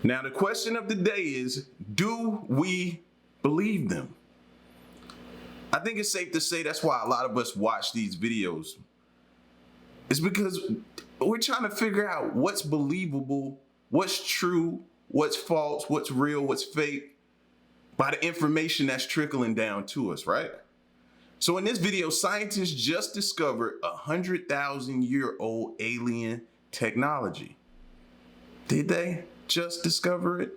Now, the question of the day is, do we believe them? I think it's safe to say that's why a lot of us watch these videos. It's because we're trying to figure out what's believable, what's true, what's false, what's real, what's fake, by the information that's trickling down to us, right? So in this video, scientists just discovered 100,000-year-old alien technology. Did they just discover it?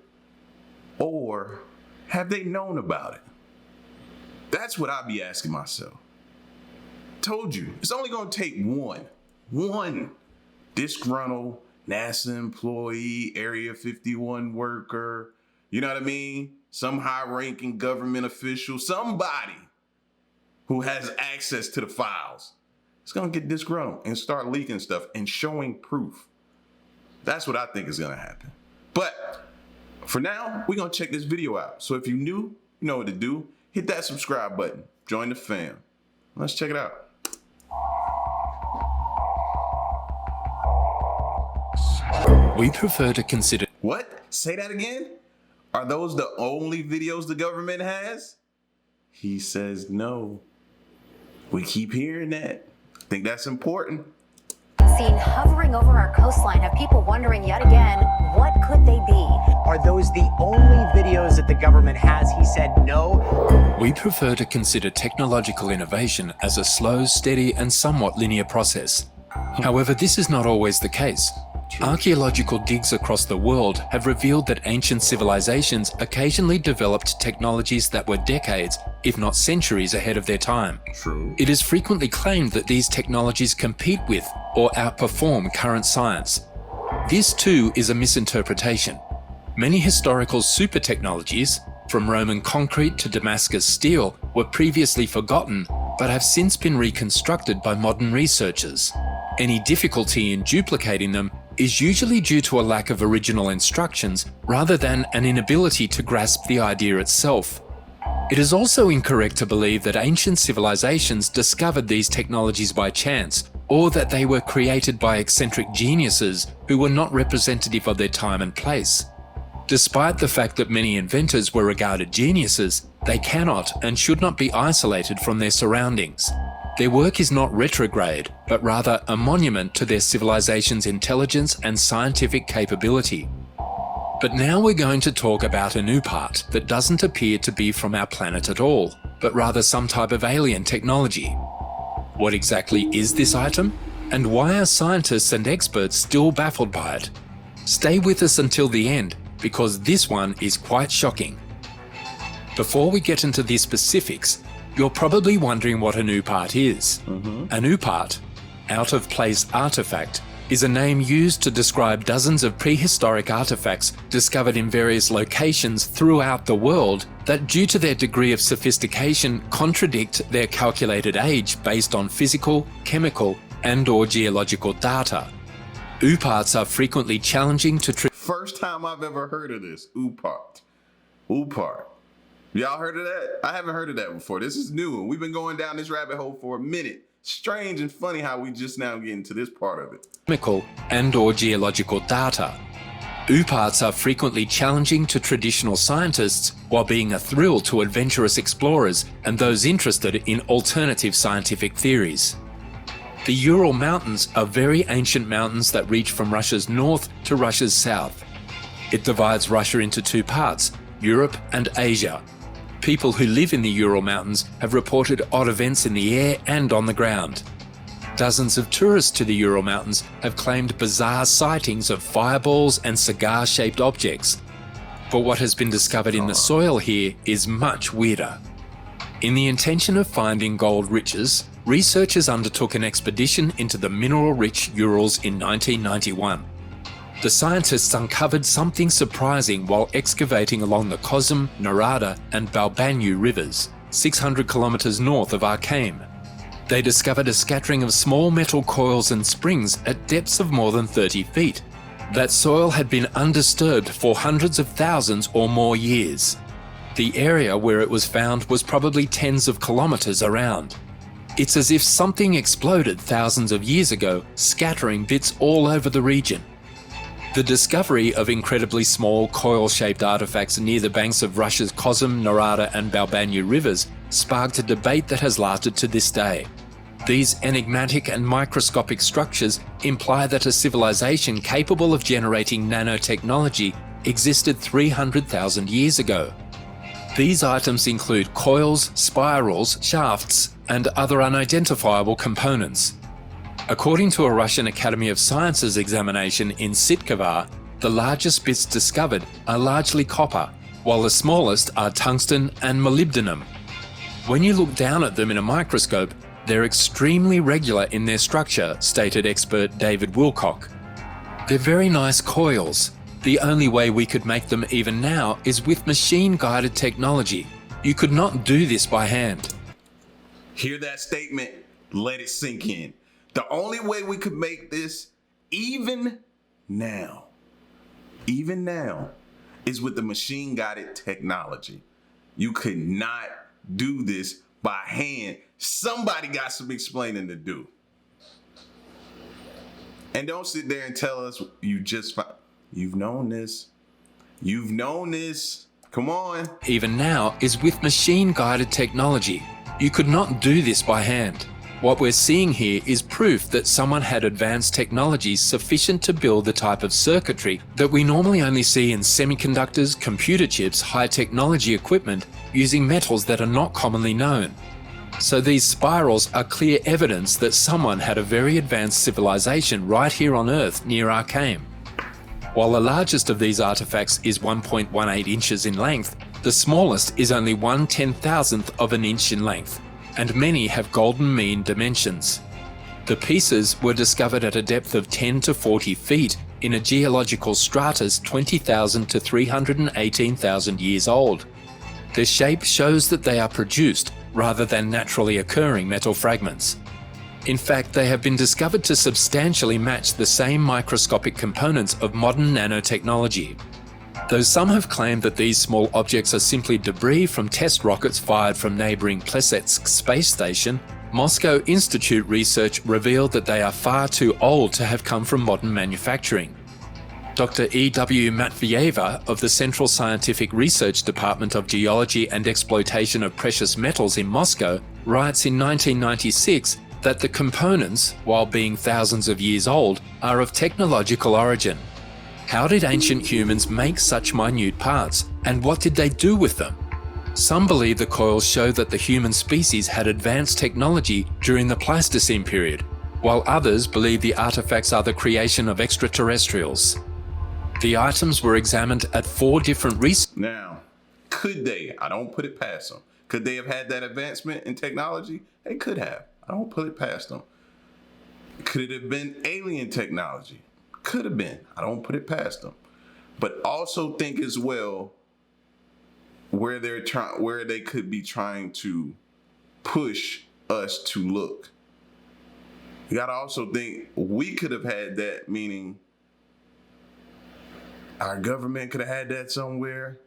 Or have they known about it? That's what I'd be asking myself. Told you, it's only gonna take one disgruntled NASA employee, Area 51 worker, you know what I mean? Some high-ranking government official, somebody who has access to the files. It's gonna get disgruntled and start leaking stuff and showing proof. That's what I think is gonna happen. But for now, we're gonna check this video out. So if you're new, you know what to do. Hit that subscribe button, join the fam. Let's check it out. We prefer to consider... What? Say that again? Are those the only videos the government has? He says no. We keep hearing that. I think that's important. Seen hovering over our coastline have people wondering yet again, what could they be? Are those the only videos that the government has? He said no. We prefer to consider technological innovation as a slow, steady, and somewhat linear process. However, this is not always the case. Archaeological digs across the world have revealed that ancient civilizations occasionally developed technologies that were decades, if not centuries, ahead of their time. True. It is frequently claimed that these technologies compete with or outperform current science. This too is a misinterpretation. Many historical super technologies, from Roman concrete to Damascus steel, were previously forgotten but have since been reconstructed by modern researchers. Any difficulty in duplicating them is usually due to a lack of original instructions rather than an inability to grasp the idea itself. It is also incorrect to believe that ancient civilizations discovered these technologies by chance, or that they were created by eccentric geniuses who were not representative of their time and place. Despite the fact that many inventors were regarded geniuses, they cannot and should not be isolated from their surroundings. Their work is not retrograde, but rather a monument to their civilization's intelligence and scientific capability. But now we're going to talk about a new part that doesn't appear to be from our planet at all, but rather some type of alien technology. What exactly is this item? And why are scientists and experts still baffled by it? Stay with us until the end, because this one is quite shocking. Before we get into the specifics, you're probably wondering what a new part is. A new part, out-of-place artifact, is a name used to describe dozens of prehistoric artifacts discovered in various locations throughout the world that, due to their degree of sophistication, contradict their calculated age based on physical, chemical, and/or geological data. OOPARTs are frequently challenging to... First time I've ever heard of this, OOPART. OOPART. Y'all heard of that? I haven't heard of that before. This is new, and we've been going down this rabbit hole for a minute. Strange and funny how we just now get into this part of it. Chemical and/or geological data. OOPARTs are frequently challenging to traditional scientists while being a thrill to adventurous explorers and those interested in alternative scientific theories. The Ural Mountains are very ancient mountains that reach from Russia's north to Russia's south. It divides Russia into two parts, Europe and Asia. People who live in the Ural Mountains have reported odd events in the air and on the ground. Dozens of tourists to the Ural Mountains have claimed bizarre sightings of fireballs and cigar-shaped objects. But what has been discovered in the soil here is much weirder. In the intention of finding gold riches, researchers undertook an expedition into the mineral-rich Urals in 1991. The scientists uncovered something surprising while excavating along the Kozum, Narada, and Balbanyu rivers, 600 kilometers north of Arkham. They discovered a scattering of small metal coils and springs at depths of more than 30 feet. That soil had been undisturbed for hundreds of thousands or more years. The area where it was found was probably tens of kilometers around. It's as if something exploded thousands of years ago, scattering bits all over the region. The discovery of incredibly small coil-shaped artifacts near the banks of Russia's Kozum, Norada and Balbanyu rivers sparked a debate that has lasted to this day. These enigmatic and microscopic structures imply that a civilization capable of generating nanotechnology existed 300,000 years ago. These items include coils, spirals, shafts, and other unidentifiable components. According to a Russian Academy of Sciences examination in Sitkavar, the largest bits discovered are largely copper, while the smallest are tungsten and molybdenum. When you look down at them in a microscope, they're extremely regular in their structure, stated expert David Wilcock. They're very nice coils. The only way we could make them even now is with machine-guided technology. You could not do this by hand. Hear that statement? Let it sink in. The only way we could make this even now, is with the machine-guided technology. You could not do this by hand. Somebody got some explaining to do. And don't sit there and tell us you've known this. You've known this. Come on. Even now is with machine-guided technology. You could not do this by hand. What we're seeing here is proof that someone had advanced technologies sufficient to build the type of circuitry that we normally only see in semiconductors, computer chips, high technology equipment using metals that are not commonly known. So these spirals are clear evidence that someone had a very advanced civilization right here on Earth near our Kame. While the largest of these artifacts is 1.18 inches in length, the smallest is only 1/10,000th of an inch in length, and many have golden mean dimensions. The pieces were discovered at a depth of 10 to 40 feet in a geological stratus 20,000 to 318,000 years old. Their shape shows that they are produced rather than naturally occurring metal fragments. In fact, they have been discovered to substantially match the same microscopic components of modern nanotechnology. Though some have claimed that these small objects are simply debris from test rockets fired from neighbouring Plesetsk space station, Moscow Institute research revealed that they are far too old to have come from modern manufacturing. Dr. E.W. Matveyeva of the Central Scientific Research Department of Geology and Exploitation of Precious Metals in Moscow writes in 1996 that the components, while being thousands of years old, are of technological origin. How did ancient humans make such minute parts, and what did they do with them? Some believe the coils show that the human species had advanced technology during the Pleistocene period, while others believe the artifacts are the creation of extraterrestrials. The items were examined at 4 different research. Now, could they? I don't put it past them. Could they have had that advancement in technology? They could have. I don't put it past them. Could it have been alien technology? Could have been. I don't put it past them. But also think as well where they could be trying to push us to look. You gotta also think we could have had that, meaning our government could have had that somewhere.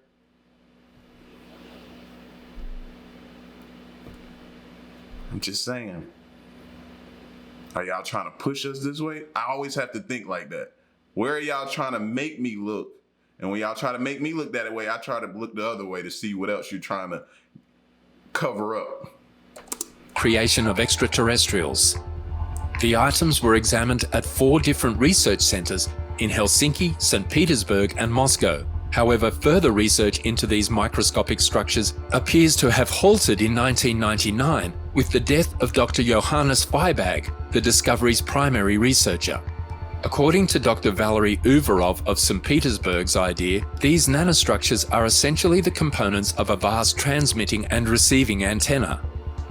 I'm just saying. Are y'all trying to push us this way? I always have to think like that. Where are y'all trying to make me look? And when y'all try to make me look that way, I try to look the other way to see what else you're trying to cover up. Creation of extraterrestrials. The items were examined at 4 different research centres in Helsinki, St. Petersburg and Moscow. However, further research into these microscopic structures appears to have halted in 1999 with the death of Dr. Johannes Feibag, the discovery's primary researcher. According to Dr. Valery Uvarov of St. Petersburg's idea, these nanostructures are essentially the components of a vast transmitting and receiving antenna.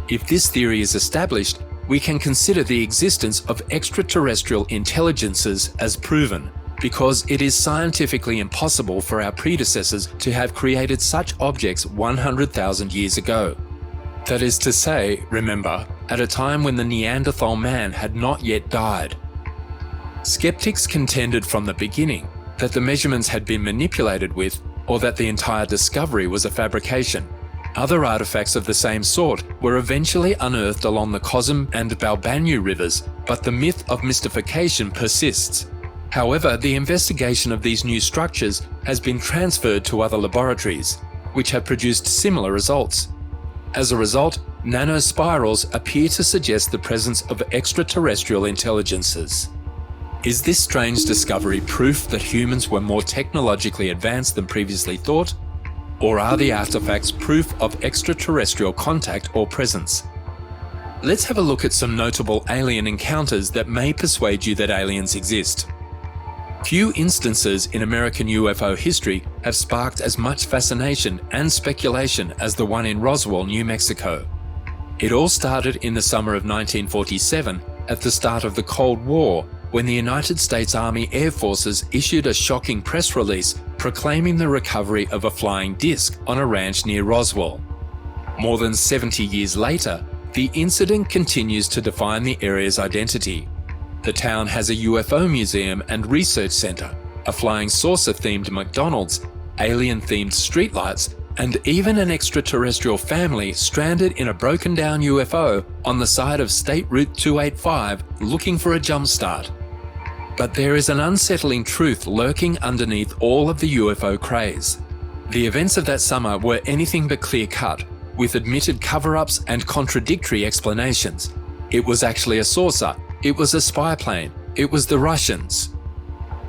If this theory is established, we can consider the existence of extraterrestrial intelligences as proven, because it is scientifically impossible for our predecessors to have created such objects 100,000 years ago. That is to say, remember, at a time when the Neanderthal man had not yet died. Skeptics contended from the beginning that the measurements had been manipulated with, or that the entire discovery was a fabrication. Other artifacts of the same sort were eventually unearthed along the Kozum and Balbanyu rivers, but the myth of mystification persists. However, the investigation of these new structures has been transferred to other laboratories, which have produced similar results. As a result, nanospirals appear to suggest the presence of extraterrestrial intelligences. Is this strange discovery proof that humans were more technologically advanced than previously thought? Or are the artifacts proof of extraterrestrial contact or presence? Let's have a look at some notable alien encounters that may persuade you that aliens exist. Few instances in American UFO history have sparked as much fascination and speculation as the one in Roswell, New Mexico. It all started in the summer of 1947 at the start of the Cold War, when the United States Army Air Forces issued a shocking press release proclaiming the recovery of a flying disc on a ranch near Roswell. More than 70 years later, the incident continues to define the area's identity. The town has a UFO museum and research center, a flying saucer-themed McDonald's, alien-themed streetlights, and even an extraterrestrial family stranded in a broken-down UFO on the side of State Route 285 looking for a jump start. But there is an unsettling truth lurking underneath all of the UFO craze. The events of that summer were anything but clear-cut, with admitted cover-ups and contradictory explanations. It was actually a saucer. It was a spy plane. It was the Russians.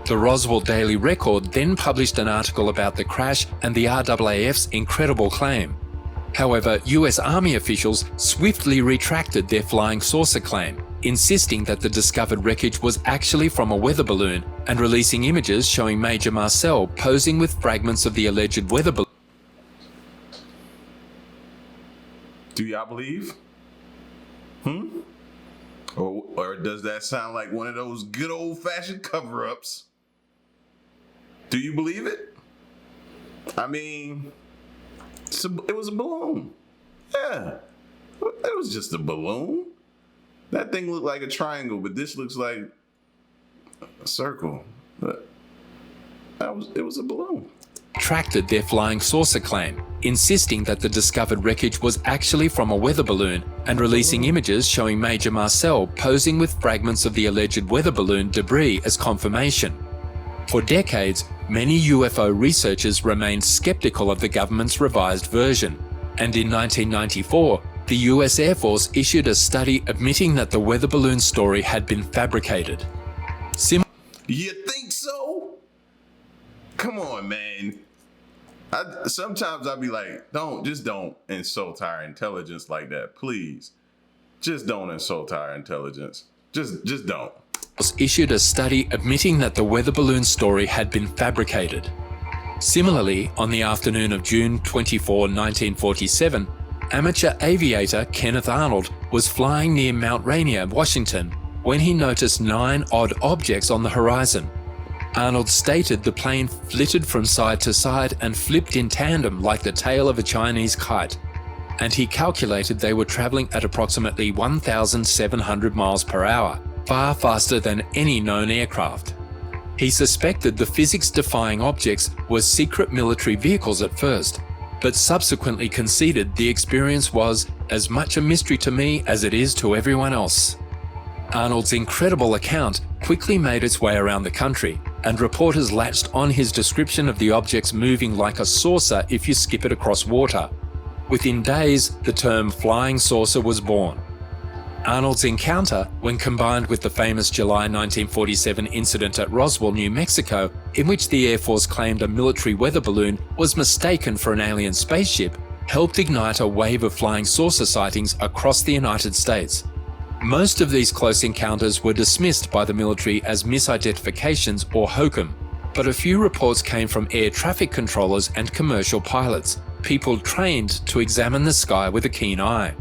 The Roswell Daily Record then published an article about the crash and the RAAF's incredible claim. However, US Army officials swiftly retracted their flying saucer claim, insisting that the discovered wreckage was actually from a weather balloon and releasing images showing Major Marcel posing with fragments of the alleged weather balloon. Do y'all believe? Or does that sound like one of those good old-fashioned cover-ups? Do you believe it? I mean, it was a balloon. Yeah, it was just a balloon. That thing looked like a triangle, but this looks like a circle. But it was a balloon. Retracted their flying saucer claim, insisting that the discovered wreckage was actually from a weather balloon and releasing images showing Major Marcel posing with fragments of the alleged weather balloon debris as confirmation. For decades, many UFO researchers remained skeptical of the government's revised version, and in 1994, the US Air Force issued a study admitting that the weather balloon story had been fabricated. You think so? Come on, man. Sometimes I'll be like, just don't insult our intelligence like that, please. Just don't insult our intelligence. Just don't. Issued a study admitting that the weather balloon story had been fabricated. Similarly, on the afternoon of June 24, 1947, amateur aviator Kenneth Arnold was flying near Mount Rainier, Washington, when he noticed 9 odd objects on the horizon. Arnold stated the plane flitted from side to side and flipped in tandem like the tail of a Chinese kite, and he calculated they were traveling at approximately 1,700 miles per hour, far faster than any known aircraft. He suspected the physics-defying objects were secret military vehicles at first, but subsequently conceded the experience was as much a mystery to me as it is to everyone else. Arnold's incredible account quickly made its way around the country, and reporters latched on his description of the objects moving like a saucer if you skip it across water. Within days, the term flying saucer was born. Arnold's encounter, when combined with the famous July 1947 incident at Roswell, New Mexico, in which the Air Force claimed a military weather balloon was mistaken for an alien spaceship, helped ignite a wave of flying saucer sightings across the United States. Most of these close encounters were dismissed by the military as misidentifications or hokum, but a few reports came from air traffic controllers and commercial pilots, people trained to examine the sky with a keen eye.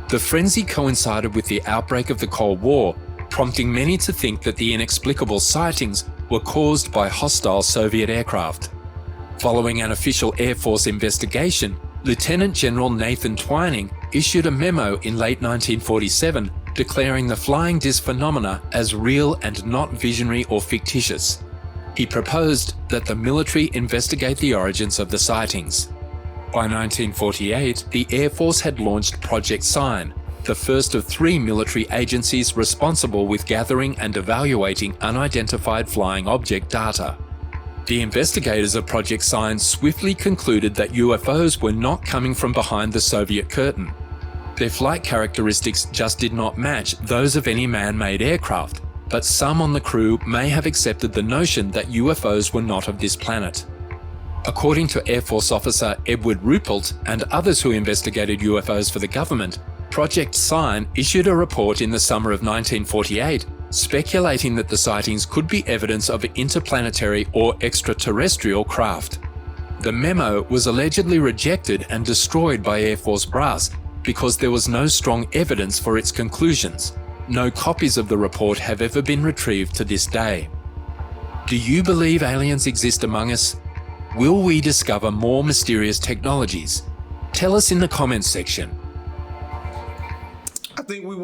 The frenzy coincided with the outbreak of the Cold War, prompting many to think that the inexplicable sightings were caused by hostile Soviet aircraft. Following an official Air Force investigation, Lieutenant General Nathan Twining issued a memo in late 1947 declaring the flying disc phenomena as real and not visionary or fictitious. He proposed that the military investigate the origins of the sightings. By 1948, the Air Force had launched Project Sign, the first of 3 military agencies responsible with gathering and evaluating unidentified flying object data. The investigators of Project Sign swiftly concluded that UFOs were not coming from behind the Soviet curtain. Their flight characteristics just did not match those of any man-made aircraft, but some on the crew may have accepted the notion that UFOs were not of this planet. According to Air Force officer Edward Ruppelt and others who investigated UFOs for the government, Project Sign issued a report in the summer of 1948 speculating that the sightings could be evidence of interplanetary or extraterrestrial craft. The memo was allegedly rejected and destroyed by Air Force brass because there was no strong evidence for its conclusions. No copies of the report have ever been retrieved to this day. Do you believe aliens exist among us? Will we discover more mysterious technologies? Tell us in the comments section. I think we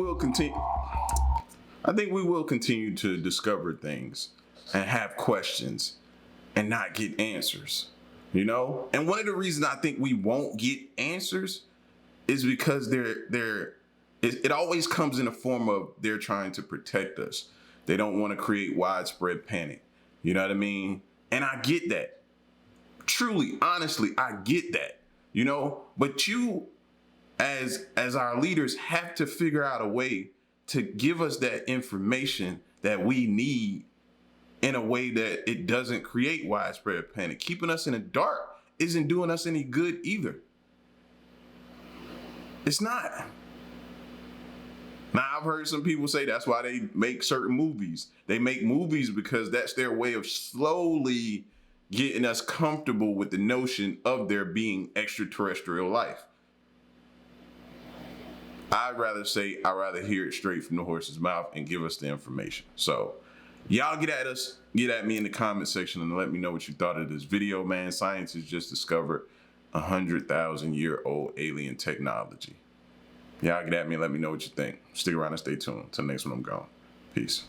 will continue to discover things and have questions and not get answers, you know? And one of the reasons I think we won't get answers is because it always comes in the form of they're trying to protect us. They don't want to create widespread panic. You know what I mean? And I get that. Truly, honestly, I get that, you know? But you, as our leaders, have to figure out a way to give us that information that we need in a way that it doesn't create widespread panic. Keeping us in the dark isn't doing us any good either. It's not. Now, I've heard some people say that's why they make certain movies. They make movies because that's their way of slowly getting us comfortable with the notion of there being extraterrestrial life. I'd rather hear it straight from the horse's mouth and give us the information. So y'all get at me in the comment section and let me know what you thought of this video, man. Science has just discovered 100,000-year-old alien technology. Y'all get at me and let me know what you think. Stick around and stay tuned. Till next one, I'm gone. Peace.